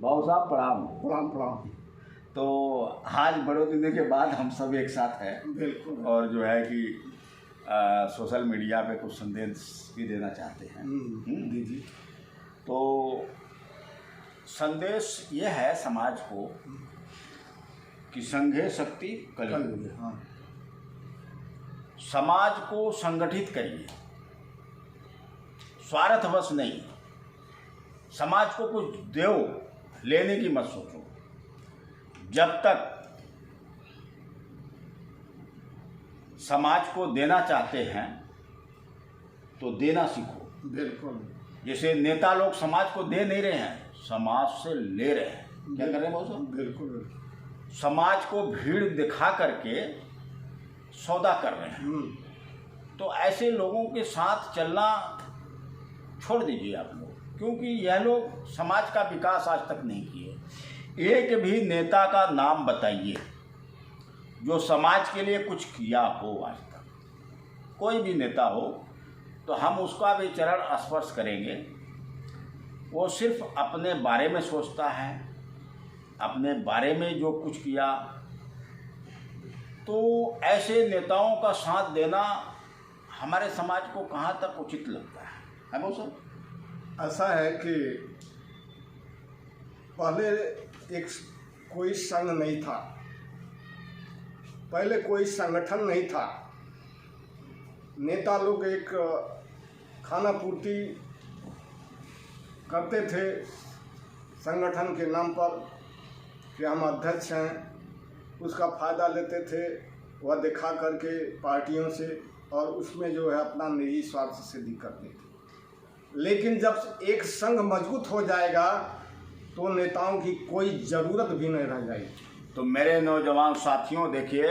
भाऊ साहब प्रणाम। प्रणाम प्रणाम। तो आज बड़े दिनों के बाद हम सब एक साथ हैं। बिल्कुल। और जो है कि सोशल मीडिया पे कुछ संदेश भी देना चाहते हैं। दीजिए। तो संदेश ये है समाज को कि संघे शक्ति कलयुग। हाँ। समाज को संगठित करिए, स्वार्थवश नहीं। समाज को कुछ दो, लेने की मत सोचो। जब तक समाज को देना चाहते हैं तो देना सीखो। बिल्कुल। जैसे नेता लोग समाज को दे नहीं रहे हैं, समाज से ले रहे हैं। क्या कर रहे हैं भाई साहब? बिल्कुल। समाज को भीड़ दिखा करके सौदा कर रहे हैं। तो ऐसे लोगों के साथ चलना छोड़ दीजिए आप लोग, क्योंकि यह लोग समाज का विकास आज तक नहीं किए। एक भी नेता का नाम बताइए जो समाज के लिए कुछ किया हो आज तक। कोई भी नेता हो तो हम उसका भी चरण स्पर्श करेंगे। वो सिर्फ अपने बारे में सोचता है, अपने बारे में जो कुछ किया। तो ऐसे नेताओं का साथ देना हमारे समाज को कहाँ तक उचित लगता है वो सब? ऐसा है कि पहले एक कोई संघ नहीं था, पहले कोई संगठन नहीं था। नेता लोग एक खाना पूर्ति करते थे संगठन के नाम पर कि हम अध्यक्ष हैं, उसका फ़ायदा लेते थे वह दिखा करके पार्टियों से, और उसमें जो है अपना निजी स्वार्थ सिद्धि करते थे। लेकिन जब एक संघ मजबूत हो जाएगा तो नेताओं की कोई ज़रूरत भी नहीं रह जाएगी। तो मेरे नौजवान साथियों देखिए,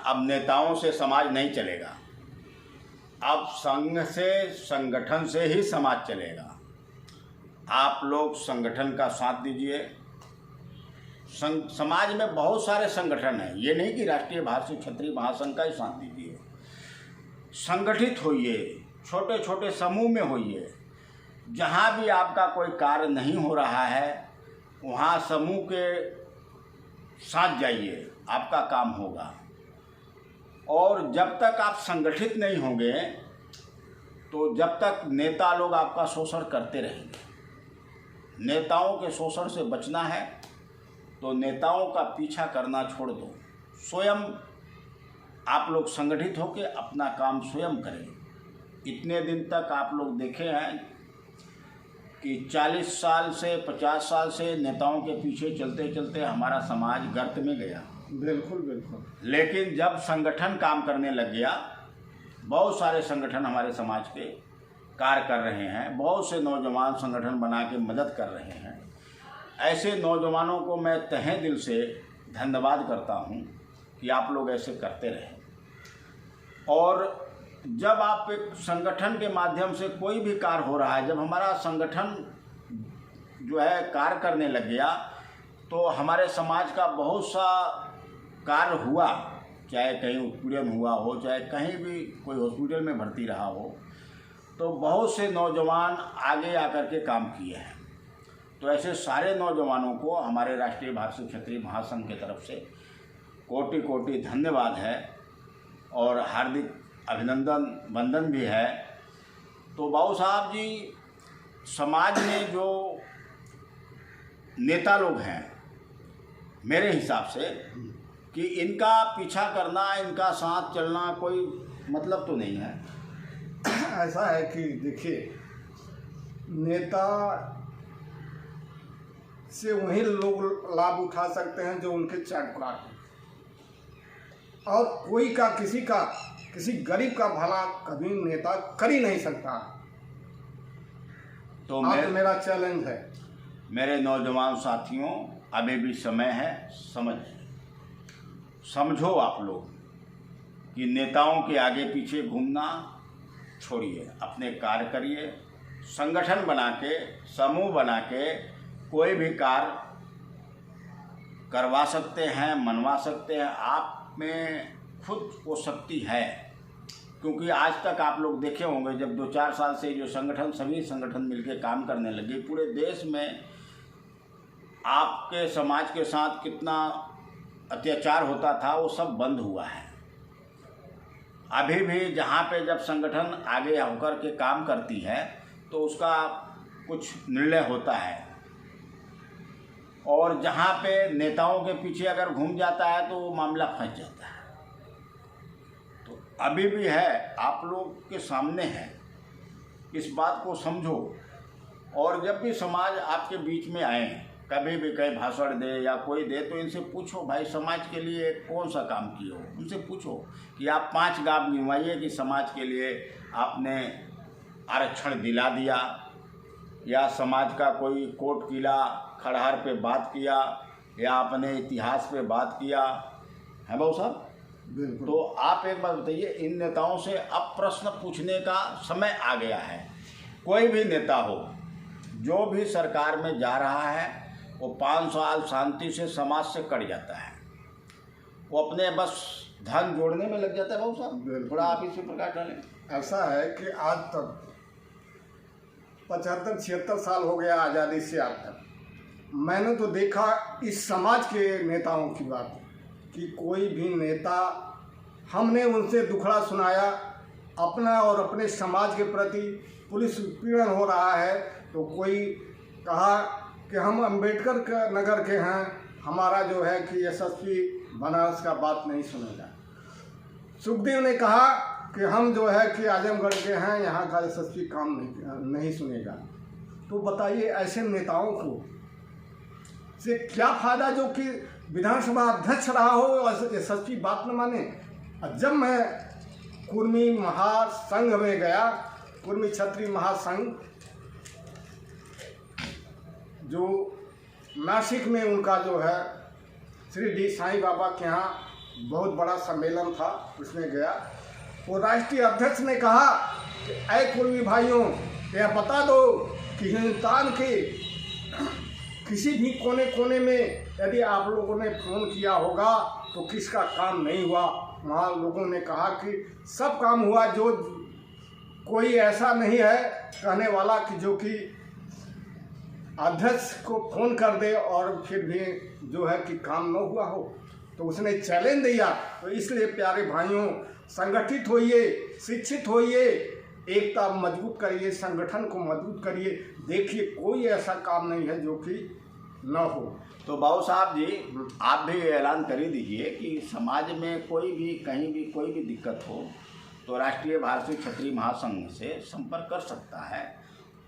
अब नेताओं से समाज नहीं चलेगा। अब संघ से, संगठन से ही समाज चलेगा। आप लोग संगठन का साथ दीजिए। समाज में बहुत सारे संगठन हैं, ये नहीं कि राष्ट्रीय भारतीय क्षत्रिय महासंघ का ही साथ दीजिए। संगठित होइए, छोटे छोटे समूह में होइए। जहाँ भी आपका कोई कार्य नहीं हो रहा है वहाँ समूह के साथ जाइए, आपका काम होगा। और जब तक आप संगठित नहीं होंगे तो जब तक नेता लोग आपका शोषण करते रहेंगे। नेताओं के शोषण से बचना है तो नेताओं का पीछा करना छोड़ दो। स्वयं आप लोग संगठित होकर अपना काम स्वयं करें। इतने दिन तक आप लोग देखे हैं कि 40 साल से 50 साल से नेताओं के पीछे चलते चलते हमारा समाज गर्त में गया। बिल्कुल बिल्कुल। लेकिन जब संगठन काम करने लग गया, बहुत सारे संगठन हमारे समाज के कार्य कर रहे हैं, बहुत से नौजवान संगठन बना के मदद कर रहे हैं। ऐसे नौजवानों को मैं तहे दिल से धन्यवाद करता हूं कि आप लोग ऐसे करते रहें। और जब आप एक संगठन के माध्यम से कोई भी कार्य हो रहा है, जब हमारा संगठन जो है कार्य करने लग गया तो हमारे समाज का बहुत सा कार्य हुआ, चाहे कहीं उत्पीड़न हुआ हो, चाहे कहीं भी कोई हॉस्पिटल में भर्ती रहा हो, तो बहुत से नौजवान आगे आकर के काम किए हैं। तो ऐसे सारे नौजवानों को हमारे राष्ट्रीय भारतीय क्षत्रिय महासंघ की तरफ से कोटि कोटि धन्यवाद है और हार्दिक अभिनंदन वंदन भी है। तो बाबू साहब जी, समाज में जो नेता लोग हैं, मेरे हिसाब से कि इनका पीछा करना, इनका साथ चलना कोई मतलब तो नहीं है। ऐसा है कि देखिए, नेता से वही लोग लाभ उठा सकते हैं जो उनके चाटुकार हैं, और कोई का किसी गरीब का भला कभी नेता कर ही नहीं सकता। तो मेरा चैलेंज है मेरे नौजवान साथियों, अभी भी समय है, समझो आप लोग कि नेताओं के आगे पीछे घूमना छोड़िए, अपने कार्य करिए। संगठन बना के, समूह बना के कोई भी कार्य करवा सकते हैं, मनवा सकते हैं। आप में खुद वो शक्ति है, क्योंकि आज तक आप लोग देखे होंगे जब 2-4 साल से जो संगठन, सभी संगठन मिलकर काम करने लगे, पूरे देश में आपके समाज के साथ कितना अत्याचार होता था वो सब बंद हुआ है। अभी भी जहाँ पे जब संगठन आगे होकर के काम करती है तो उसका कुछ निर्णय होता है, और जहाँ पे नेताओं के पीछे अगर घूम जाता है तो वो मामला फंस जाता है। तो अभी भी है, आप लोग के सामने है, इस बात को समझो। और जब भी समाज आपके बीच में आए, कभी भी कहीं भाषण दे या कोई दे, तो इनसे पूछो भाई समाज के लिए कौन सा काम किए हो। उनसे पूछो कि आप 5 गाँव गिनवाइए कि समाज के लिए आपने आरक्षण दिला दिया, या समाज का कोई कोट किला खड़हर पे बात किया, या अपने इतिहास पे बात किया है बाबू साहब। बिल्कुल। तो आप एक बात बताइए, इन नेताओं से अब प्रश्न पूछने का समय आ गया है। कोई भी नेता हो जो भी सरकार में जा रहा है वो 5 साल शांति से समाज से कट जाता है, वो अपने बस धन जोड़ने में लग जाता है बाबू साहब। थोड़ा आप इसी प्रकार डालें। ऐसा है कि आज तक 75-76 साल हो गया आज़ादी से आज तक, मैंने तो देखा इस समाज के नेताओं की बात कि कोई भी नेता, हमने उनसे दुखड़ा सुनाया अपना और अपने समाज के प्रति पुलिस उत्पीड़न हो रहा है, तो कोई कहा कि हम अंबेडकर नगर के हैं, हमारा जो है कि एसएसपी बनारस का बात नहीं सुनेगा। सुखदेव ने कहा कि हम जो है कि आजमगढ़ के हैं, यहाँ का एसएसपी काम नहीं सुनेगा। तो बताइए ऐसे नेताओं को से क्या फायदा जो कि विधानसभा अध्यक्ष रहा हो और एसएसपी बात न माने। जब मैं कुर्मी महासंघ में गया, कुर्मी क्षत्रिय महासंघ जो नासिक में उनका जो है श्री डी साईं बाबा के यहाँ बहुत बड़ा सम्मेलन था, उसमें गया। वो राष्ट्रीय अध्यक्ष ने कहा कि ऐ कुर्मी भाइयों, यह बता दो कि हिंदुस्तान के किसी भी कोने कोने में यदि आप लोगों ने फ़ोन किया होगा तो किसका काम नहीं हुआ। वहाँ लोगों ने कहा कि सब काम हुआ, जो कोई ऐसा नहीं है कहने वाला कि जो कि अध्यक्ष को फ़ोन कर दे और फिर भी जो है कि काम न हुआ हो। तो उसने चैलेंज दिया। तो इसलिए प्यारे भाइयों, संगठित होइए, शिक्षित होइए, एकता मजबूत करिए, संगठन को मजबूत करिए। देखिए कोई ऐसा काम नहीं है जो कि न हो। तो बाबू साहब जी, आप भी ऐलान कर ही दीजिए कि समाज में कोई भी कहीं भी कोई भी दिक्कत हो तो राष्ट्रीय भारतीय क्षत्रिय महासंघ से संपर्क कर सकता है।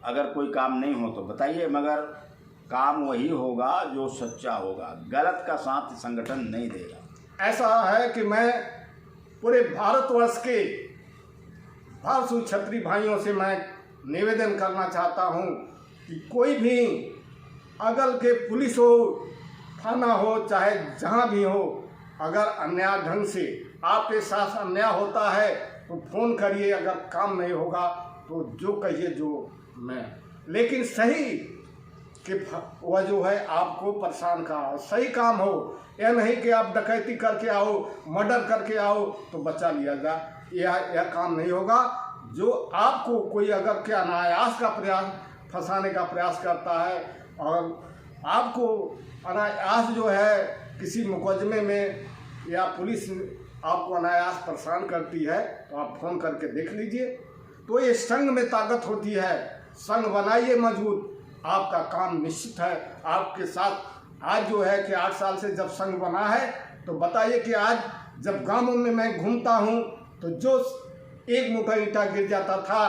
अगर कोई काम नहीं हो तो बताइए, मगर काम वही होगा जो सच्चा होगा, गलत का साथ संगठन नहीं देगा। ऐसा है कि मैं पूरे भारतवर्ष के भारतीय क्षत्रिय भाइयों से मैं निवेदन करना चाहता हूं कि कोई भी अगल के पुलिस हो, थाना हो, चाहे जहां भी हो, अगर अन्याय ढंग से आपके साथ अन्याय होता है तो फ़ोन करिए। अगर काम नहीं होगा तो जो कहिए जो मैं, लेकिन सही कि वह जो है आपको परेशान का सही काम हो। यह नहीं कि आप डकैती करके आओ, मर्डर करके आओ तो बचा लिया जाए, यह काम नहीं होगा। जो आपको कोई अगर के अनायास का प्रयास फंसाने का प्रयास करता है और आपको अनायास जो है किसी मुकदमे में या पुलिस आपको अनायास परेशान करती है तो आप फ़ोन करके देख लीजिए। तो ये संघ में ताकत होती है। संघ बनाइए मजबूत, आपका काम निश्चित है आपके साथ। आज जो है कि 8 साल से जब संघ बना है तो बताइए कि आज जब गाँवों में मैं घूमता हूँ तो जो एक मुठा ईंटा गिर जाता था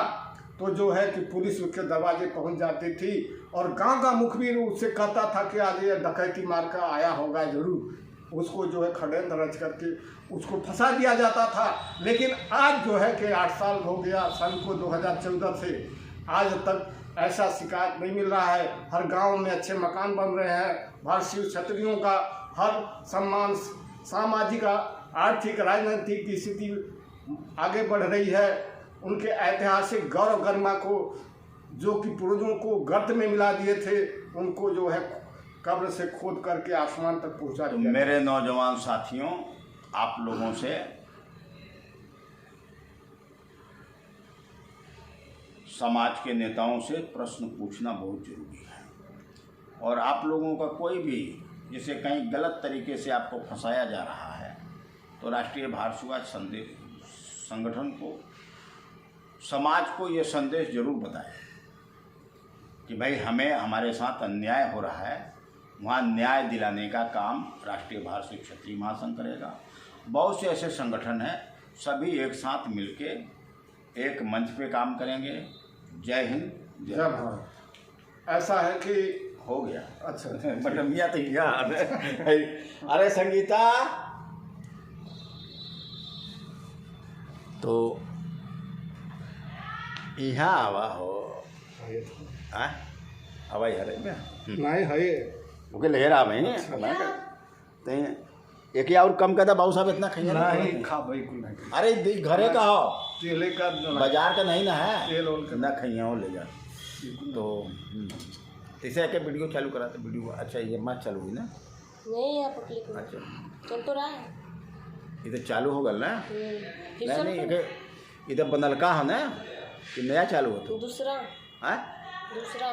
तो जो है कि पुलिस उसके दरवाजे पहुँच जाती थी और गांव का मुखबिर उससे कहता था कि आज ये डकैती मार कर आया होगा ज़रूर। उसको जो है षड्यंत्र रच करके उसको फंसा दिया जाता था। लेकिन आज जो है कि 8 साल हो गया संघ को, 2014 से आज तक ऐसा शिकायत नहीं मिल रहा है। हर गांव में अच्छे मकान बन रहे हैं। भारतीय क्षत्रियों का हर सम्मान, सामाजिक, आर्थिक, राजनीतिक की स्थिति आगे बढ़ रही है। उनके ऐतिहासिक गौरव गरिमा को जो कि पूर्वजों को गर्त में मिला दिए थे, उनको जो है कब्र से खोद करके आसमान तक पहुंचा दिया। मेरे नौजवान साथियों, आप लोगों से समाज के नेताओं से प्रश्न पूछना बहुत जरूरी है। और आप लोगों का कोई भी जिसे कहीं गलत तरीके से आपको फंसाया जा रहा है तो राष्ट्रीय भारत समाज संगठन को, समाज को ये संदेश जरूर बताएं कि भाई हमें हमारे साथ अन्याय हो रहा है, वहाँ न्याय दिलाने का काम राष्ट्रीय भारत क्षत्रिय महासंघ करेगा। बहुत से ऐसे संगठन हैं, सभी एक साथ मिलके एक मंच पे काम करेंगे। जय हिंद, जय भारत। ऐसा है कि हो गया। अच्छा बटमिया तो याद है। अरे संगीता, तो यहाँ आवा हो हवाई हरे में नहीं है ओके लहर आ भाई एक और कम कर बाबू साहब, इतना खाइए नहीं खा भाई कुल नहीं। अरे घरे का हो, तेले का बाजार का नहीं ना है, तेल ओल का ना खाइए और ले जा। तो इसे के वीडियो चालू करा तो वीडियो अच्छा ये मत चालू हुई ना? नहीं आप क्लिक करो। अच्छा चल तो रहा है। इधर चालू हो गल ना? फिर नहीं सब नहीं इधर बनल का है ना कि नया चालू हो तो दूसरा हाँ दूसरा